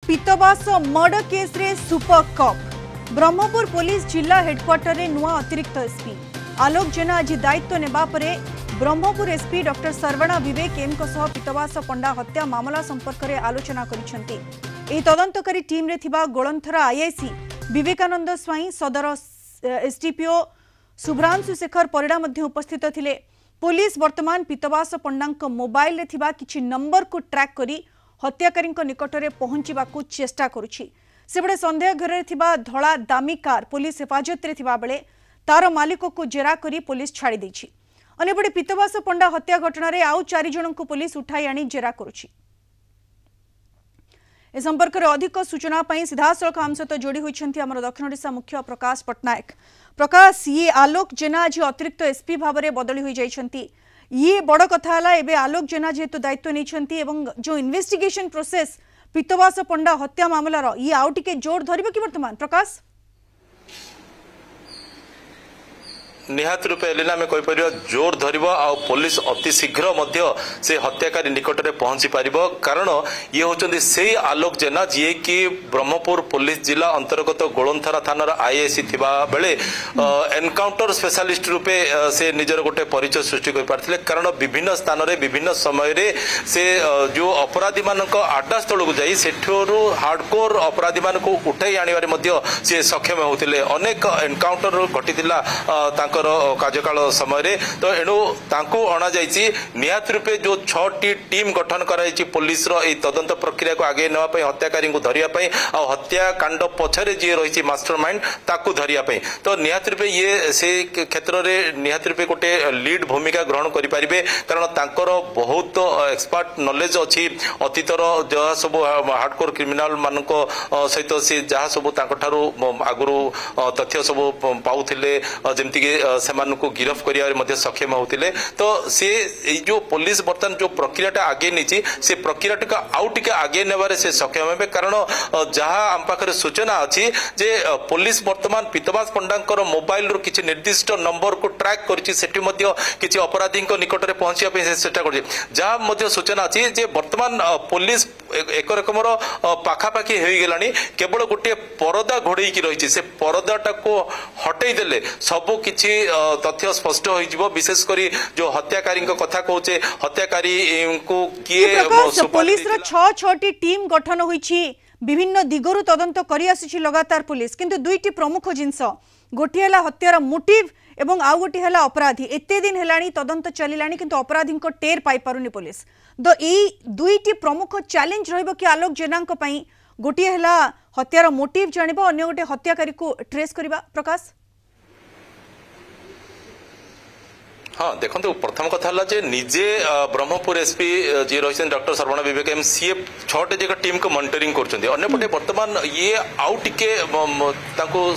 पीतवास murder case रे super cup Brahmapur police जिला headquarter रे नुआ अतिरिक्त एसपी आलोक जेना आज दायित्व नेबा परे ब्रह्मपुर एसपी डॉक्टर सर्वणा विवेक एम पीतवास पंडा हत्या मामला संपर्क में आलोचना करिसेंती। तदंतकारी टीम रे थिबा गोलंथरा आईआईसी विवेकानंद स्वाई सदर एसडीपीओ शुभ्रांशु शेखर परिडा मध्य उपस्थित थिले। पुलिस वर्तमान पीतवास पंडा मोबाइल रे थिबा किछि नंबर को ट्रैक करी हत्याकारी निकट में पहुंचवा चेष्टा करुछि। सेबड़े संदेह घर में थिबा धला दामी कार पुलिस हेफाजत रे थिबा बेले तार मालिक को जेरा करी पुलिस छाड़ी दैछि। अन्यपटे पीतवास पंडा हत्या घटना रे आउ 4 जन को पुलिस उठाई आनी जेरा करुछि। ए संपर्क में अधिक सूचना पाई सीधासख आम सहित जोड़ी होइछन्ति हमर दक्षिण ओडिशा मुख्य प्रकाश पटनायक। प्रकाश, ये आलोक जेना आज अतिरिक्त एसपी भाव में बदली हो जाइछन्ति, ये बड़ कथा है। एबे आलोक जेना जेहेतु दायित्व नहीं एवं जो इन्वेस्टिगेशन प्रोसेस पीतवास पंडा हत्या मामलार ये आउ टिके जोर धरिबो कि वर्तमान प्रकाश? निहात रूपे एलिना में कही पार जोर धर पुलिस अति शीघ्र से हत्याकारी निकट में पहुंची पार, कारण ये होचंदी से आलोक जेना जी कि ब्रह्मपुर पुलिस जिला अंतर्गत गोलंथरा थानार आईआईसी थिबा बेले एनकाउंटर स्पेशलिस्ट रूपे से निजर गोटे परिचय सृष्टि कर पारथिले। कारण विभिन्न स्थान रे विभिन्न समय रे से जो अपराधी मानक आड्डा स्थल को जाई सेठोरु हार्डकोर अपराधी मानक उठाई आनिबारे मध्य से सक्षम होतिले। अनेक एनकाउंटर घटितिला कार्यकाल समय तो एणु तांको अणा जाइछि। निहात रूपे जो 6टी टीम गठन कराइछि पुलिस रो ए तदंत प्रक्रिया को आगे नेवा पई हत्याकारी को धरिया पई आ हत्याकांड पछरे जे रहिछि मास्टरमाइंड ताकू धरिया पई। तो निहात रूपे ये से क्षेत्र रे निहात रूपे गोटे लीड भूमिका ग्रहण करि परिबे, कारण तांकर बहुत एक्सपर्ट नॉलेज अछि अतीतर जहा सब हार्डकोर क्रिमिनल मानक सहित से जहा सब तांको ठारू आगुरु तथ्य सब पाउथिले जेमति के सेमानकु गिरफ करिया मध्ये सक्षम होतिले। तो से जो पुलिस बर्तन जो प्रक्रियाटा आगे नीची से प्रक्रियाटा आउ टिके आगे नेबारे से सक्षम हेबे, कारण जहा आम पाखरे सूचना अछि जे पुलिस वर्तमान पीतवास पंडांकर मोबाइल रो किछि निर्दिष्ट नंबर को ट्रैक करछि, सेठी मध्ये किछि अपराधी निकट में पहुंचिया पे सेटा करछि। जहा मध्ये सूचना अछि जे वर्तमान पुलिस एक रकमर पाखापाखि हो गलानी, केवल गोटे परदा घोड़े की रही से परदाटा को हटई देले सबु किछि तथ्य स्पष्ट हो जिवो। विशेषकर जो हत्याकारी कथा कहचे हत्याकारी को किए पुलिस रो 6टी टीम गठन होईछि, विभिन्न दिगरु तदंत करि आसीछि लगातार पुलिस, किंतु दुईटी प्रमुख जिंस गोटे हला हत्यार मोटिव एवं आउ गोटे हला अपराधी। एते दिन हेलानी तदंत चलिलानी किंतु अपराधी को टेर पाई पारुनी पुलिस। तो एई दुईटी प्रमुख चैलेंज रहइबो कि आलोक जेनांक पई गोटे हला हत्यार मोटिव जानिबो, अन्य गोटे हत्याकारी को ट्रेस करिबा। प्रकाश, हाँ देखो प्रथम कथा जे निजे ब्रह्मपुर एसपी जी रही डॉक्टर सर्वणा विवेक एम सी 6टे जगह टीम को मॉनिटरिंग करपटे वर्तमान ये आउ टिके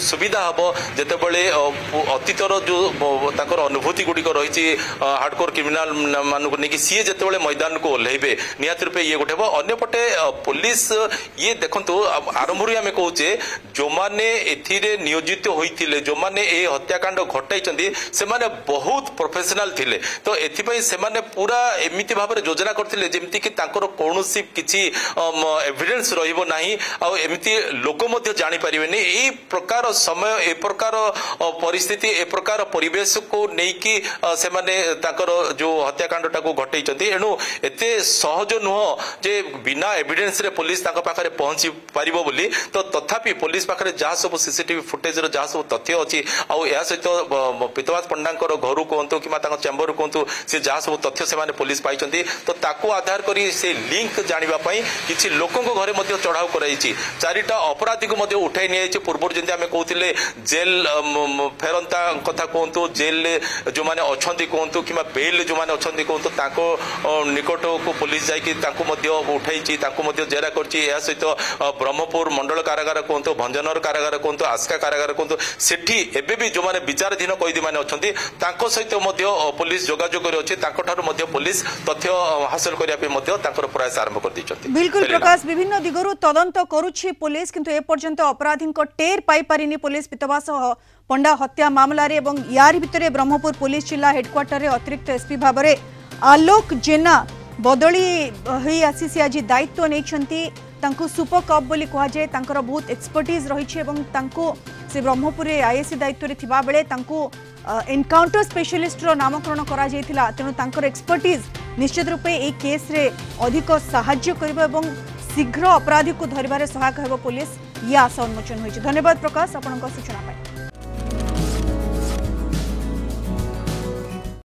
सुविधा हम जितेबले अतीतर जो ताकर अनुभूति गुड़िक रही हार्डकोर क्रिमिनाल मानक नहीं सी जिते मैदान को ओह्लैबे निहत रूपे ये गोटे अंपटे पुलिस ये देखो आरंभ आम कहे जो मैंने ए नियोजित होते जो मैंने ये हत्याकांड घटाई से बहुत प्रोफेशनल थिले। तो एथिपाई से माने पूरा एमिति भाव में योजना करथिले जेमति कि तांकर कोनोसी किछि एविडेंस रहिबो नाही आ एमिति लोक मध्ये जानि परिबेनी। ए प्रकार समय ए प्रकार परिस्थिति ए प्रकार परिवेश को नै कि से माने तांकर जो हत्याकांडटा को घटैचंती, एनु एते सहज नुह जे बिना एविडेंस रे पुलिस तांका पाखरे पहुंची परिबो बोली। तो तथापि पुलिस पाखरे जहा सब सीसीटीवी फुटेज रो जहा सब तथ्य अछि आ या सहित पीतवास पंडांकर घरु कोंतो कि चेम्बर कहतु से जहाँ सब तथ्य से पुलिस पाई, तो ताकू आधार करी से लिंक जानिबा पई किछि लोकंको घरे मध्ये चढ़ाऊ कराई 4टा अपराधी को मध्ये उठाई नि पूर्व जंती आमे कहथिले जेल फेरंता कथा कहतु जेल जो माने अछंती कहतु कि बेल जो माने अछंती कहतु ताको निकट को पुलिस जाई कि ताकू मध्ये उठाई ताकू मध्ये जेरा करछि। या सहित ब्रह्मपुर मंडल कारागार कहतु भंजनर कारागार कहतु आस्का कारागार कहतु सेठी एबे भी जो माने विचाराधीन कैदी माने अछंती ताको सहित पुलिस जोगाजोग पुलिस तथ्य हासिल करने प्रयास आरंभ कर दी। बिल्कुल प्रकाश, विभिन्न दिगरु तदंत करुछि पुलिस, किंतु ए पर्यंत अपराधी को टेर पाई पारिनी पुलिस पीतवास पंडा हत्या मामला रे। एवं यार भितरे ब्रह्मपुर पुलिस जिला हेडक्वार्टर रे अतिरिक्त एसपी भाव में आलोक जेना बदली हुई आसी आज दायित्व नहीं तांको सुपर कप बोली कहा जाए तांकर बहुत एक्सपर्टीज रही से ब्रह्मपुर आईएससी दायित्व रे थिबा बेले तांको एनकाउंटर स्पेशलिस्ट रो नामकरण करा जायतिला तेणु तांकर एक्सपर्टीज निश्चित रूपे ए केस रे अधिक सहाय्य करिबो एवं शीघ्र अपराधी को धरिबारे सहायक हेबो पुलिस ये आशा उन्मोचन होइछि। धन्यवाद प्रकाश आपनका सूचना पाई।